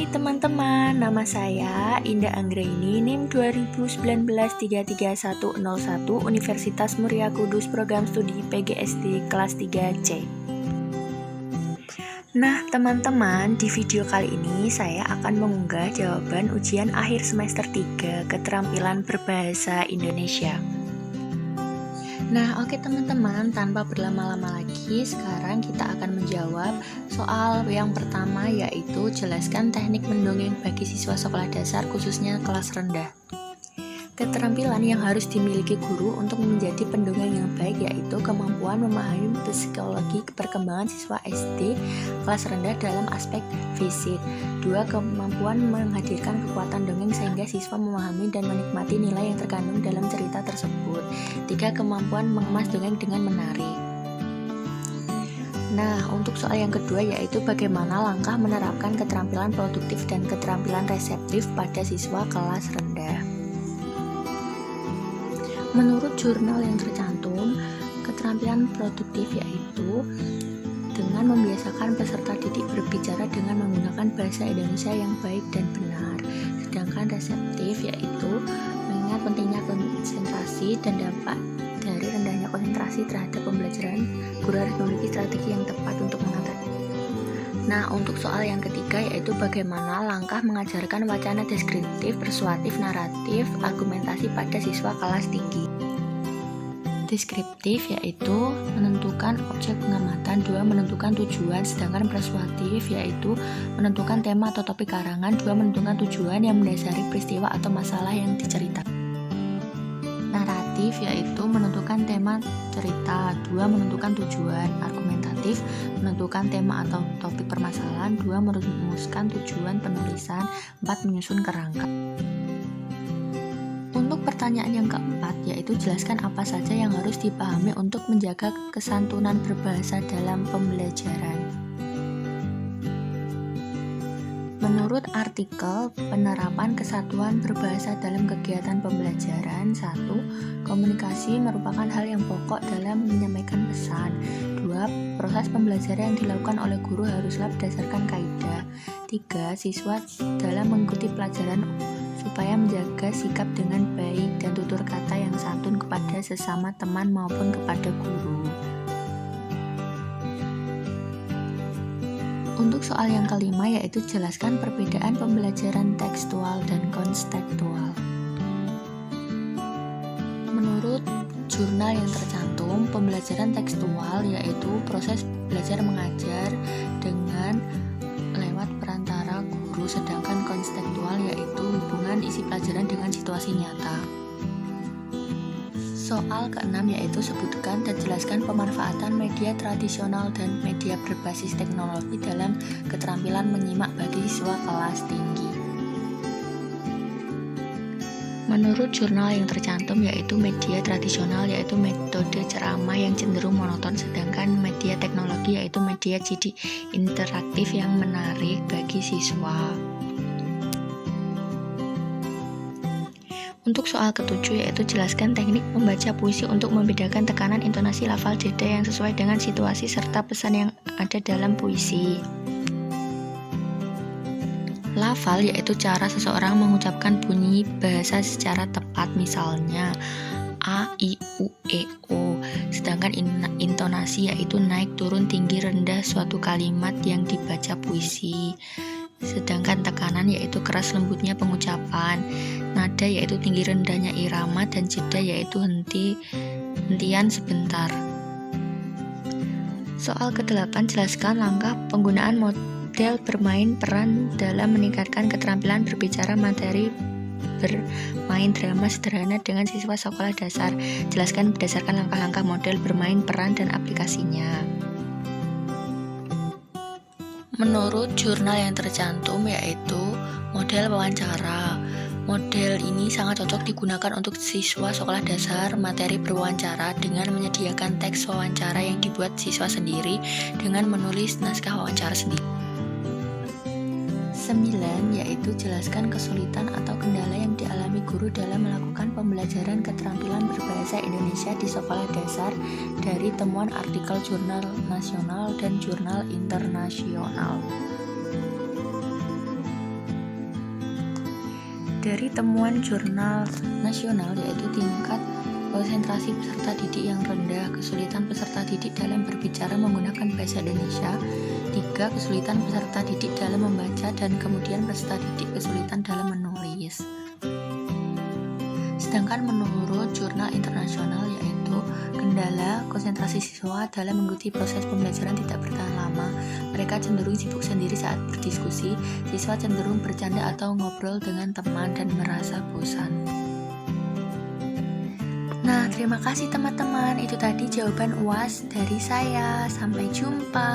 Hai teman-teman, nama saya Indah Anggraini, NIM 2019-33101, Universitas Muria Kudus, Program Studi PGSD kelas 3C. Nah teman-teman, di video kali ini saya akan mengunggah jawaban ujian akhir semester 3 keterampilan berbahasa Indonesia. Nah oke teman-teman, tanpa berlama-lama lagi, sekarang kita akan menjawab soal yang pertama, yaitu jelaskan teknik mendongeng bagi siswa sekolah dasar khususnya kelas rendah. Keterampilan yang harus dimiliki guru untuk menjadi pendongeng yang baik yaitu kemampuan memahami psikologi perkembangan siswa SD kelas rendah dalam aspek fisik. 2. Kemampuan menghadirkan kekuatan dongeng sehingga siswa memahami dan menikmati nilai yang terkandung dalam cerita tersebut. 3. Kemampuan mengemas dongeng dengan menarik. Nah, untuk soal yang kedua yaitu bagaimana langkah menerapkan keterampilan produktif dan keterampilan reseptif pada siswa kelas rendah. Menurut jurnal yang tercantum, keterampilan produktif yaitu dengan membiasakan peserta didik berbicara dengan menggunakan bahasa Indonesia yang baik dan benar. Sedangkan reseptif yaitu mengingat pentingnya konsentrasi dan dampak dari rendahnya konsentrasi terhadap pembelajaran. Guru harus memiliki strategi yang tepat untuk mengatasi. Nah, untuk soal yang ketiga yaitu bagaimana langkah mengajarkan wacana deskriptif, persuasif, naratif, argumentasi pada siswa kelas tinggi. Deskriptif yaitu menentukan objek pengamatan, 2. Menentukan tujuan, sedangkan persuasif yaitu menentukan tema atau topik karangan, 2. Menentukan tujuan yang mendasari peristiwa atau masalah yang diceritakan. Naratif yaitu menentukan tema cerita, 2. Menentukan tujuan. Argumentatif menentukan tema atau topik permasalahan, 2. Merumuskan tujuan penulisan, 4. Menyusun kerangka. Untuk pertanyaan yang keempat yaitu jelaskan apa saja yang harus dipahami untuk menjaga kesantunan berbahasa dalam pembelajaran. Menurut artikel penerapan kesatuan berbahasa dalam kegiatan pembelajaran, 1. Komunikasi merupakan hal yang pokok dalam menyampaikan pesan. 2. Proses pembelajaran yang dilakukan oleh guru haruslah berdasarkan kaidah. 3. Siswa dalam mengikuti pelajaran supaya menjaga sikap dengan baik dan tutur kata yang santun kepada sesama teman maupun kepada guru. Untuk soal yang kelima yaitu jelaskan perbedaan pembelajaran tekstual dan konstekstual. Menurut jurnal yang tercantum, pembelajaran tekstual yaitu proses belajar mengajar dengan lewat perantara guru, sedangkan konstekstual yaitu hubungan isi pelajaran dengan situasi nyata. Soal keenam yaitu sebutkan dan jelaskan pemanfaatan media tradisional dan media berbasis teknologi dalam keterampilan menyimak bagi siswa kelas tinggi. Menurut jurnal yang tercantum yaitu media tradisional yaitu metode ceramah yang cenderung monoton, sedangkan media teknologi yaitu media jadi interaktif yang menarik bagi siswa. Untuk soal ketujuh yaitu jelaskan teknik membaca puisi untuk membedakan tekanan intonasi lafal jeda yang sesuai dengan situasi serta pesan yang ada dalam puisi. Lafal yaitu cara seseorang mengucapkan bunyi bahasa secara tepat, misalnya A, I, U, E, O. Sedangkan intonasi yaitu naik, turun, tinggi, rendah suatu kalimat yang dibaca puisi. Sedangkan tekanan yaitu keras lembutnya pengucapan, nada yaitu tinggi rendahnya irama, dan jeda yaitu hentian sebentar. Soal ke-8 jelaskan langkah penggunaan model bermain peran dalam meningkatkan keterampilan berbicara materi bermain drama sederhana dengan siswa sekolah dasar. Jelaskan berdasarkan langkah-langkah model bermain peran dan aplikasinya. Menurut jurnal yang tercantum yaitu model wawancara. Model ini sangat cocok digunakan untuk siswa sekolah dasar materi berwawancara dengan menyediakan teks wawancara yang dibuat siswa sendiri dengan menulis naskah wawancara sendiri. 9 yaitu jelaskan kesulitan atau kendala yang dialami guru dalam melakukan pembelajaran keterampilan berbahasa Indonesia di sekolah dasar dari temuan artikel jurnal nasional dan jurnal internasional. dari temuan jurnal nasional, yaitu tingkat konsentrasi peserta didik yang rendah, kesulitan peserta didik dalam berbicara menggunakan bahasa Indonesia, 3. Kesulitan peserta didik dalam membaca, dan kemudian peserta didik kesulitan dalam menulis. Sedangkan menurut jurnal internasional, yaitu kendala konsentrasi siswa dalam mengikuti proses pembelajaran tidak bertahan lama, mereka cenderung sibuk sendiri saat berdiskusi, siswa cenderung bercanda atau ngobrol dengan teman dan merasa bosan. Nah, terima kasih teman-teman. Itu tadi jawaban UAS dari saya. Sampai jumpa.